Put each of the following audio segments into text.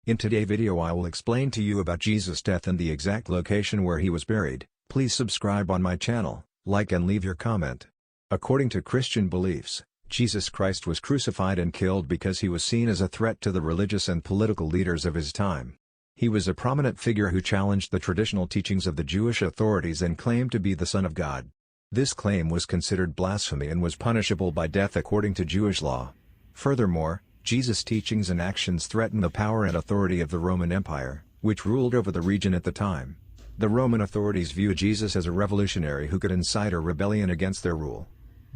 In today's video I will explain to you about Jesus' death and the exact location where he was buried. Please subscribe on my channel, like and leave your comment. According to Christian beliefs, Jesus Christ was crucified and killed because he was seen as a threat to the religious and political leaders of his time. He was a prominent figure who challenged the traditional teachings of the Jewish authorities and claimed to be the Son of God. This claim was considered blasphemy and was punishable by death according to Jewish law. Furthermore, Jesus' teachings and actions threatened the power and authority of the Roman Empire, which ruled over the region at the time. The Roman authorities viewed Jesus as a revolutionary who could incite a rebellion against their rule.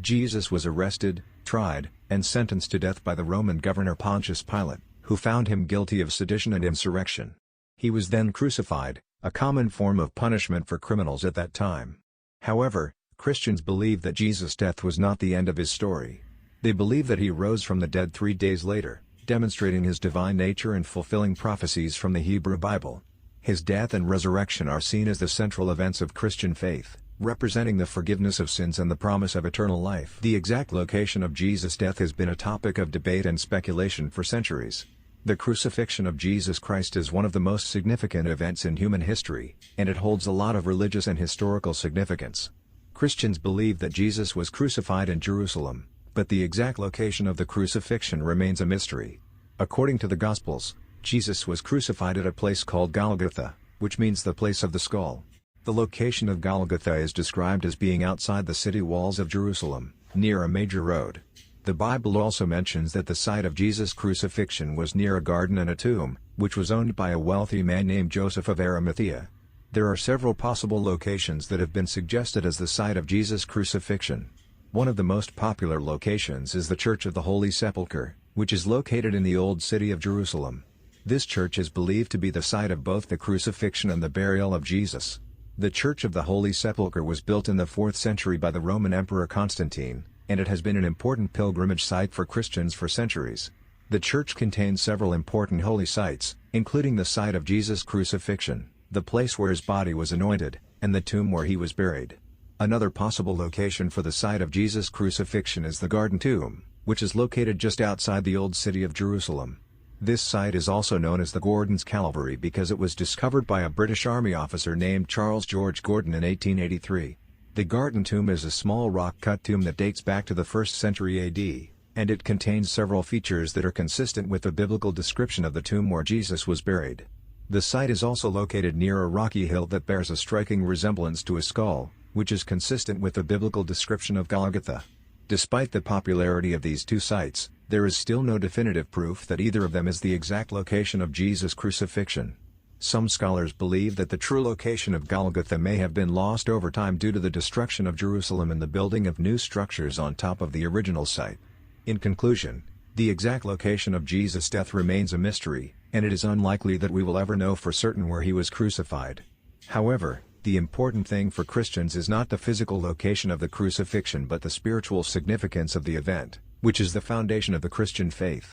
Jesus was arrested, tried, and sentenced to death by the Roman governor Pontius Pilate, who found him guilty of sedition and insurrection. He was then crucified, a common form of punishment for criminals at that time. However, Christians believe that Jesus' death was not the end of his story. They believe that he rose from the dead 3 days later, demonstrating his divine nature and fulfilling prophecies from the Hebrew Bible. His death and resurrection are seen as the central events of Christian faith, representing the forgiveness of sins and the promise of eternal life. The exact location of Jesus' death has been a topic of debate and speculation for centuries. The crucifixion of Jesus Christ is one of the most significant events in human history, and it holds a lot of religious and historical significance. Christians believe that Jesus was crucified in Jerusalem, but the exact location of the crucifixion remains a mystery. According to the Gospels, Jesus was crucified at a place called Golgotha, which means the place of the skull. The location of Golgotha is described as being outside the city walls of Jerusalem, near a major road. The Bible also mentions that the site of Jesus' crucifixion was near a garden and a tomb, which was owned by a wealthy man named Joseph of Arimathea. There are several possible locations that have been suggested as the site of Jesus' crucifixion. One of the most popular locations is the Church of the Holy Sepulchre, which is located in the Old City of Jerusalem. This church is believed to be the site of both the crucifixion and the burial of Jesus. The Church of the Holy Sepulchre was built in the 4th century by the Roman Emperor Constantine, and it has been an important pilgrimage site for Christians for centuries. The church contains several important holy sites, including the site of Jesus' crucifixion, the place where his body was anointed, and the tomb where he was buried. Another possible location for the site of Jesus' crucifixion is the Garden Tomb, which is located just outside the Old City of Jerusalem. This site is also known as the Gordon's Calvary because it was discovered by a British Army officer named Charles George Gordon in 1883. The Garden Tomb is a small rock-cut tomb that dates back to the 1st century AD, and it contains several features that are consistent with the biblical description of the tomb where Jesus was buried. The site is also located near a rocky hill that bears a striking resemblance to a skull, which is consistent with the biblical description of Golgotha. Despite the popularity of these two sites, there is still no definitive proof that either of them is the exact location of Jesus' crucifixion. Some scholars believe that the true location of Golgotha may have been lost over time due to the destruction of Jerusalem and the building of new structures on top of the original site. In conclusion, the exact location of Jesus' death remains a mystery, and it is unlikely that we will ever know for certain where he was crucified. However, the important thing for Christians is not the physical location of the crucifixion but the spiritual significance of the event, which is the foundation of the Christian faith.